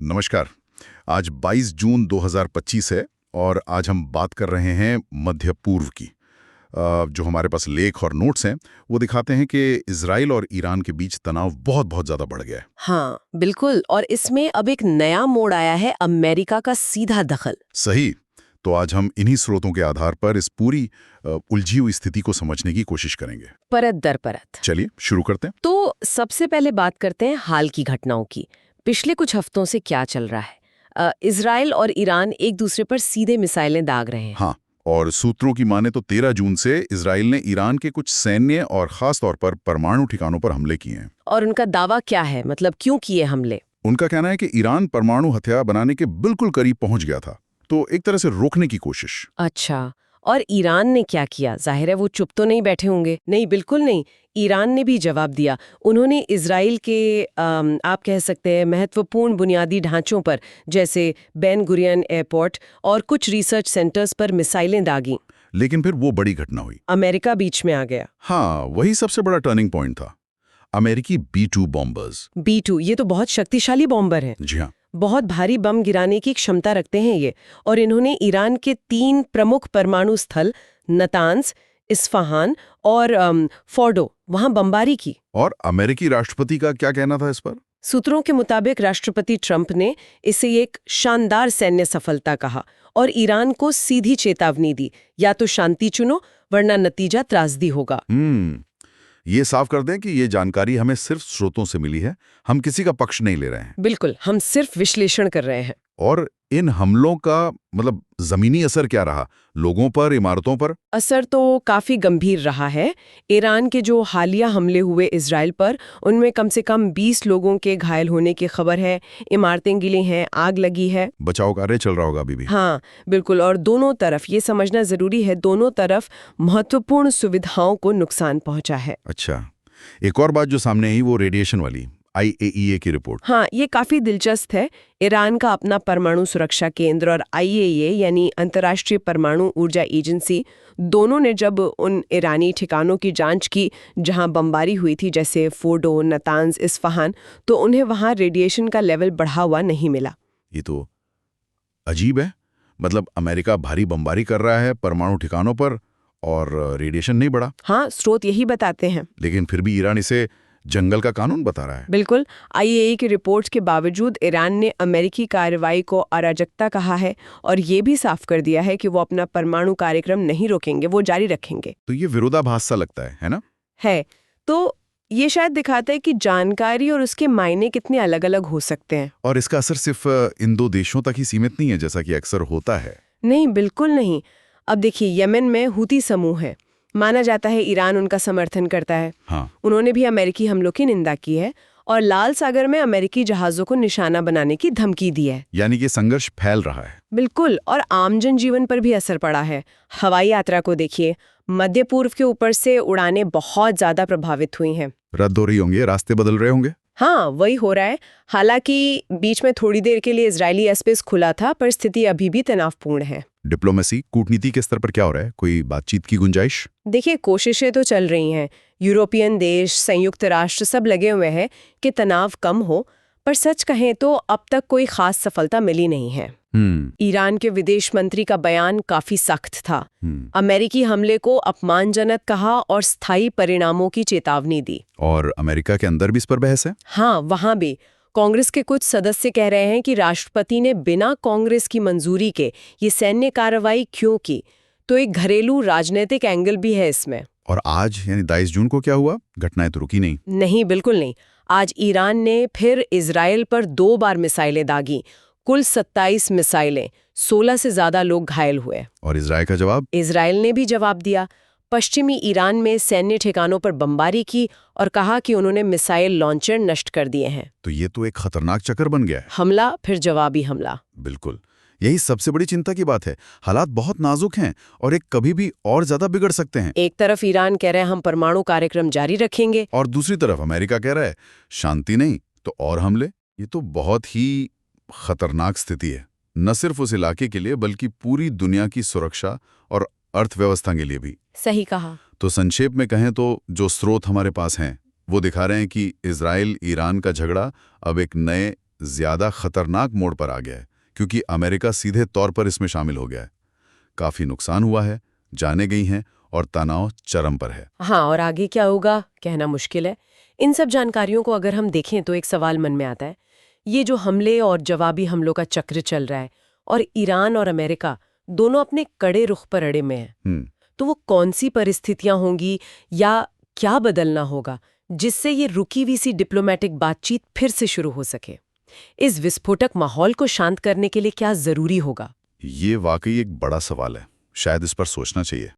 नमस्कार। आज 22 जून 2025 है और आज हम बात कर रहे हैं मध्य पूर्व की। जो हमारे पास लेख और नोट्स हैं वो दिखाते हैं कि इजराइल और ईरान के बीच तनाव बहुत बहुत ज़्यादा बढ़ गया है। हाँ, बिल्कुल। और इसमें अब एक नया मोड़ आया है, अमेरिका का सीधा दखल। सही। तो आज हम इन्हीं स्रोतों के आधार पर इस पूरी उलझी हुई स्थिति को समझने की कोशिश करेंगे। परत दर परत। चलिए शुरू करते हैं। तो सबसे पहले बात करते हैं हाल की घटनाओं की। पिछले कुछ हफ्तों से क्या चल रहा है? इजराइल और ईरान एक दूसरे पर सीधे मिसाइलें दाग रहे हैं। हाँ, और सूत्रों की माने तो 13 जून से इजराइल ने ईरान के कुछ सैन्य और खास तौर पर परमाणु ठिकानों पर हमले किए हैं। और उनका दावा क्या है, मतलब क्यों किए हमले? उनका कहना है कि ईरान परमाणु हथियार बनाने के बिल्कुल करीब पहुंच गया था, तो एक तरह से रोकने की कोशिश। अच्छा, और ईरान ने क्या किया? जाहिर है वो चुप तो नहीं बैठे होंगे। नहीं, बिल्कुल नहीं। ईरान ने भी जवाब दिया। उन्होंने इजराइल के आप कह सकते हैं महत्वपूर्ण बुनियादी ढांचों पर, जैसे बेन गुरियन एयरपोर्ट और कुछ रिसर्च सेंटर्स पर मिसाइलें दागी। लेकिन फिर वो बड़ी घटना हुई। अमेरिका बीच में आ गया। हाँ, वही सबसे बड़ा टर्निंग पॉइंट था। अमेरिकी B-2 बॉम्बर्स। B-2 ये तो बहुत शक्तिशाली बॉम्बर है। जी हाँ। बहुत भारी बम गिराने की क्षमता रखते हैं ये। और इन्होंने ईरान के 3 प्रमुख परमाणु स्थल नतांज, इस्फहान और फोर्डो वहां बमबारी की। और अमेरिकी राष्ट्रपति का क्या कहना था इस पर? सूत्रों के मुताबिक राष्ट्रपति ट्रंप ने इसे एक शानदार सैन्य सफलता कहा और ईरान को सीधी चेतावनी दी, या तो शांति चुनो वरना नतीजा त्रासदी होगा। ये साफ कर दें कि ये जानकारी हमें सिर्फ स्रोतों से मिली है, हम किसी का पक्ष नहीं ले रहे हैं। बिल्कुल, हम सिर्फ विश्लेषण कर रहे हैं। और इन हमलों का मतलब जमीनी असर क्या रहा, लोगों पर, इमारतों पर? असर तो काफी गंभीर रहा है। ईरान के जो हालिया हमले हुए इजराइल पर, उनमें कम से कम 20 लोगों के घायल होने की खबर है। इमारतें गिरी हैं, आग लगी है। बचाव कार्य चल रहा होगा अभी भी। हाँ, बिल्कुल। और दोनों तरफ ये समझना जरूरी है, दोनों तरफ महत्वपूर्ण सुविधाओं को नुकसान पहुंचा है। अच्छा, एक और बात जो सामने आई वो रेडिएशन वाली IAEA की रिपोर्ट। हाँ, ये काफी दिलचस्प है। ईरान का अपना परमाणु सुरक्षा केंद्र और IAEA यानी अंतर्राष्ट्रीय परमाणु ऊर्जा एजेंसी, दोनों ने जब उन ईरानी ठिकानों की जांच की जहां बमबारी हुई थी, जैसे फोर्डो, नतांज, इस्फहान, तो उन्हें वहां रेडिएशन का लेवल बढ़ा हुआ नहीं मिला। ये तो अजीब है। मतलब अमेरिका भारी बमबारी कर रहा है परमाणु ठिकानों पर और रेडिएशन नहीं बढ़ा। हाँ, स्रोत यही बताते हैं। लेकिन फिर भी ईरान इसे जंगल का कानून बता रहा है। बिल्कुल। IAEA की रिपोर्ट्स के बावजूद ईरान ने अमेरिकी कार्रवाई को अराजकता कहा है और ये भी साफ कर दिया है कि वो अपना परमाणु कार्यक्रम नहीं रोकेंगे, वो जारी रखेंगे। तो ये विरोधाभास सा लगता है ना? है। तो ये शायद दिखाता है कि जानकारी और उसके मायने कितने अलग अलग हो सकते हैं। और इसका असर सिर्फ इन दो देशों तक ही सीमित नहीं है जैसा कि अक्सर होता है। नहीं, बिल्कुल नहीं। अब देखिए, यमन में हुती समूह है। माना जाता है ईरान उनका समर्थन करता है। हाँ। उन्होंने भी अमेरिकी हमलों की निंदा की है और लाल सागर में अमेरिकी जहाजों को निशाना बनाने की धमकी दी है। यानी कि संघर्ष फैल रहा है। बिल्कुल। और आम जनजीवन पर भी असर पड़ा है। हवाई यात्रा को देखिए, मध्य पूर्व के ऊपर से उड़ानें बहुत ज्यादा प्रभावित हुई हैं। रद्द हो रही होंगी, रास्ते बदल रहे होंगे। हाँ, वही हो रहा है। हालांकि बीच में थोड़ी देर के लिए इजरायली एयरस्पेस खुला था, पर स्थिति अभी भी तनावपूर्ण है। डिप्लोमेसी, कूटनीति के स्तर पर क्या हो रहा है? कोई बातचीत की गुंजाइश? देखिए, कोशिशें तो चल रही हैं। यूरोपियन देश, संयुक्त राष्ट्र सब लगे हुए हैं कि तनाव कम हो, पर सच कहें तो अब तक कोई खास सफलता मिली नहीं है। ईरान के विदेश मंत्री का बयान काफी सख्त था। अमेरिकी हमले को अपमानजनक कहा और स्थायी परिणामों की चेतावनी दी। और अमेरिका के अंदर भी इस पर बहस है? हाँ, वहां भी कांग्रेस के कुछ सदस्य कह रहे हैं कि राष्ट्रपति ने बिना कांग्रेस की मंजूरी के ये सैन्य कार्रवाई क्यों की। तो एक घरेलू राजनीतिक एंगल भी है इसमें। और आज यानी 22 जून को क्या हुआ? घटनाएं तो रुकी नहीं। नहीं, बिल्कुल नहीं। आज ईरान ने फिर इजराइल पर 2 बार मिसाइलें दागी। कुल 27 मिसाइलें, 16 से ज्यादा लोग घायल हुए। और इजराइल का जवाब? इजराइल ने भी जवाब दिया। पश्चिमी ईरान में सैन्य ठिकानों पर बमबारी की और कहा कि उन्होंने मिसाइल लॉन्चर नष्ट कर दिए हैं। तो ये तो एक खतरनाक चक्कर बन गया है। हमला फिर जवाबी हमला। बिल्कुल, यही सबसे बड़ी चिंता की बात है। हालात बहुत नाजुक हैं और एक कभी भी और ज्यादा बिगड़ सकते हैं। एक तरफ ईरान कह रहे हैं हम परमाणु कार्यक्रम जारी रखेंगे, और दूसरी तरफ अमेरिका कह रहा है शांति नहीं तो और हमले। ये तो बहुत ही खतरनाक स्थिति है, न सिर्फ उस इलाके के लिए बल्कि पूरी दुनिया की सुरक्षा और अर्थव्यवस्था के लिए भी। सही कहा। तो संक्षेप में कहें तो जो स्रोत हमारे पास हैं वो दिखा रहे हैं कि इजराइल ईरान का झगड़ा अब एक नए ज्यादा खतरनाक मोड़ पर आ गया है, क्योंकि अमेरिका सीधे तौर पर इसमें शामिल हो गया है। काफी नुकसान हुआ है, जानें गई हैं और तनाव चरम पर है। हाँ, और आगे क्या होगा कहना मुश्किल है। इन सब जानकारियों को अगर हम देखें तो एक सवाल मन में आता है, ये जो हमले और जवाबी हमलों का चक्र चल रहा है और ईरान और अमेरिका दोनों अपने कड़े रुख पर अड़े में हैं, तो वो कौन सी परिस्थितियां होंगी या क्या बदलना होगा जिससे ये रुकी हुई सी डिप्लोमेटिक बातचीत फिर से शुरू हो सके? इस विस्फोटक माहौल को शांत करने के लिए क्या जरूरी होगा? ये वाकई एक बड़ा सवाल है, शायद इस पर सोचना चाहिए।